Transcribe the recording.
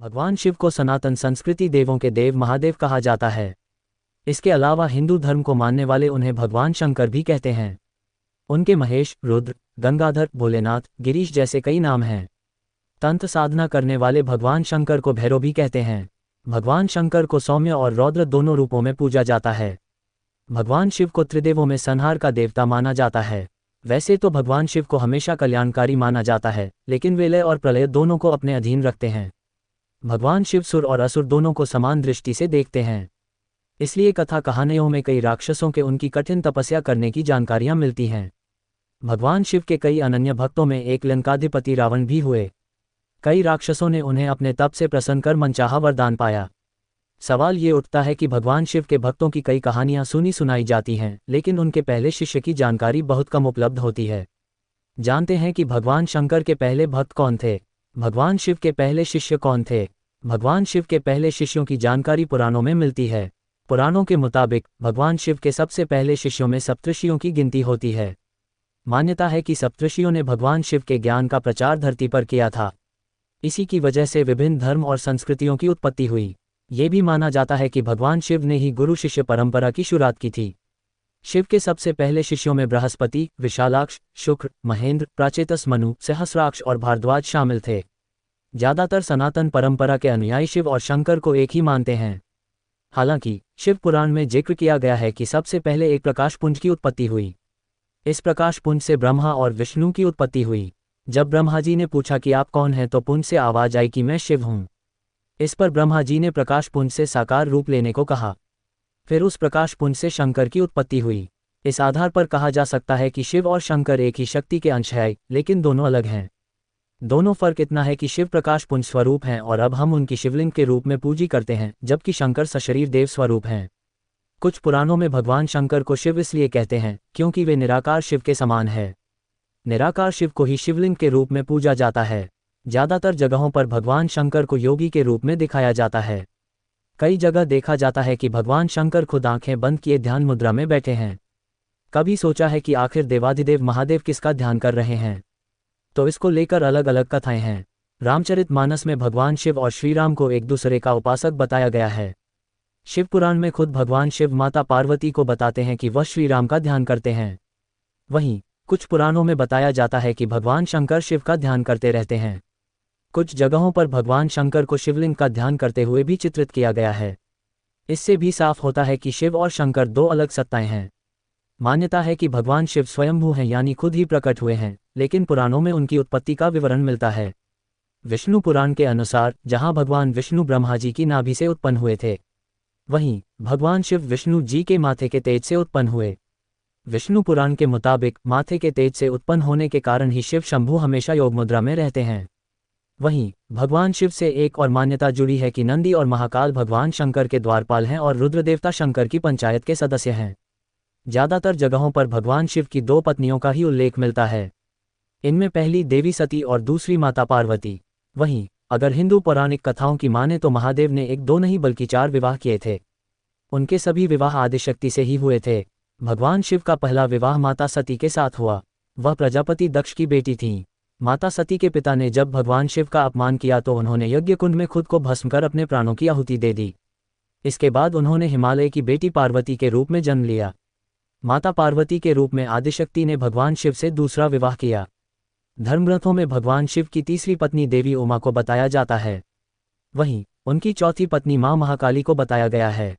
भगवान शिव को सनातन संस्कृति देवों के देव महादेव कहा जाता है। इसके अलावा हिंदू धर्म को मानने वाले उन्हें भगवान शंकर भी कहते हैं। उनके महेश, रुद्र, गंगाधर, भोलेनाथ, गिरीश जैसे कई नाम हैं। तंत्र साधना करने वाले भगवान शंकर को भैरव भी कहते हैं। भगवान शंकर को सौम्य और रौद्र दोनों रूपों में पूजा जाता है। भगवान शिव को त्रिदेवों में संहार का देवता माना जाता है। वैसे तो भगवान शिव को हमेशा कल्याणकारी माना जाता है, लेकिन विलय और प्रलय दोनों को अपने अधीन रखते हैं। भगवान शिव सुर और असुर दोनों को समान दृष्टि से देखते हैं। इसलिए कथा कहानियों में कई राक्षसों के उनकी कठिन तपस्या करने की जानकारियां मिलती हैं। भगवान शिव के कई अनन्य भक्तों में एक लंकाधिपति रावण भी हुए। कई राक्षसों ने उन्हें अपने तप से प्रसन्न कर मनचाहा वरदान पाया। सवाल ये उठता है कि भगवान शिव के भक्तों की कई कहानियां सुनी सुनाई जाती हैं, लेकिन उनके पहले शिष्य की जानकारी बहुत कम उपलब्ध होती है। जानते हैं कि भगवान शंकर के पहले भक्त कौन थे। भगवान शिव के पहले शिष्य कौन थे। भगवान शिव के पहले शिष्यों की जानकारी पुराणों में मिलती है। पुराणों के मुताबिक भगवान शिव के सबसे पहले शिष्यों में सप्तऋषियों की गिनती होती है। मान्यता है कि सप्तऋषियों ने भगवान शिव के ज्ञान का प्रचार धरती पर किया था। इसी की वजह से विभिन्न धर्म और संस्कृतियों की उत्पत्ति हुई। ये भी माना जाता है कि भगवान शिव ने ही गुरु शिष्य परंपरा की शुरुआत की थी। शिव के सबसे पहले शिष्यों में बृहस्पति, विशालाक्ष, शुक्र, महेंद्र, प्राचेतस, मनु, सहस्राक्ष और भारद्वाज शामिल थे। ज्यादातर सनातन परंपरा के अनुयायी शिव और शंकर को एक ही मानते हैं। हालांकि शिव पुराण में जिक्र किया गया है कि सबसे पहले एक प्रकाश पुंज की उत्पत्ति हुई। इस प्रकाश पुंज से ब्रह्मा और विष्णु की उत्पत्ति हुई। जब ब्रह्मा जी ने पूछा कि आप कौन हैं, तो पुंज से आवाज आई कि मैं शिव हूं। इस पर ब्रह्मा जी ने प्रकाश पुंज से साकार रूप लेने को कहा। फिर उस प्रकाश पुंज से शंकर की उत्पत्ति हुई। इस आधार पर कहा जा सकता है कि शिव और शंकर एक ही शक्ति के अंश हैं, लेकिन दोनों अलग हैं। दोनों फर्क इतना है कि शिव प्रकाश पुंज स्वरूप हैं और अब हम उनकी शिवलिंग के रूप में पूजी करते हैं, जबकि शंकर सशरीर देव स्वरूप हैं। कुछ पुराणों में भगवान शंकर को शिव इसलिए कहते हैं क्योंकि वे निराकार शिव के समान है। निराकार शिव को ही शिवलिंग के रूप में पूजा जाता है। ज्यादातर जगहों पर भगवान शंकर को योगी के रूप में दिखाया जाता है। कई जगह देखा जाता है कि भगवान शंकर खुद आंखें बंद किए ध्यान मुद्रा में बैठे हैं। कभी सोचा है कि आखिर देवाधिदेव महादेव किसका ध्यान कर रहे हैं? तो इसको लेकर अलग अलग कथाएं हैं। रामचरितमानस में भगवान शिव और श्रीराम को एक दूसरे का उपासक बताया गया है। शिव पुराण में खुद भगवान शिव माता पार्वती को बताते हैं कि वह श्रीराम का ध्यान करते हैं। वहीं कुछ पुराणों में बताया जाता है कि भगवान शंकर शिव का ध्यान करते रहते हैं। कुछ जगहों पर भगवान शंकर को शिवलिंग का ध्यान करते हुए भी चित्रित किया गया है। इससे भी साफ होता है कि शिव और शंकर दो अलग सत्ताएं हैं। मान्यता है कि भगवान शिव स्वयंभू हैं, यानी खुद ही प्रकट हुए हैं, लेकिन पुराणों में उनकी उत्पत्ति का विवरण मिलता है। विष्णु पुराण के अनुसार जहां भगवान विष्णु ब्रह्मा जी की नाभि से उत्पन्न हुए थे, वहीं भगवान शिव विष्णु जी के माथे के तेज से उत्पन्न हुए। विष्णु पुराण के मुताबिक माथे के तेज से उत्पन्न होने के कारण ही शिव शंभु हमेशा योग मुद्रा में रहते हैं। वहीं भगवान शिव से एक और मान्यता जुड़ी है कि नंदी और महाकाल भगवान शंकर के द्वारपाल हैं और रुद्रदेवता शंकर की पंचायत के सदस्य हैं। ज्यादातर जगहों पर भगवान शिव की दो पत्नियों का ही उल्लेख मिलता है। इनमें पहली देवी सती और दूसरी माता पार्वती। वहीं अगर हिंदू पौराणिक कथाओं की माने तो महादेव ने एक दो नहीं बल्कि 4 विवाह किए थे। उनके सभी विवाह आदिशक्ति से ही हुए थे। भगवान शिव का पहला विवाह माता सती के साथ हुआ। वह प्रजापति दक्ष की बेटी थीं। माता सती के पिता ने जब भगवान शिव का अपमान किया तो उन्होंने यज्ञ कुंड में खुद को भस्म कर अपने प्राणों की आहुति दे दी। इसके बाद उन्होंने हिमालय की बेटी पार्वती के रूप में जन्म लिया। माता पार्वती के रूप में आदिशक्ति ने भगवान शिव से दूसरा विवाह किया। धर्मग्रंथों में भगवान शिव की तीसरी पत्नी देवी उमा को बताया जाता है। वहीं उनकी चौथी पत्नी मां महाकाली को बताया गया है।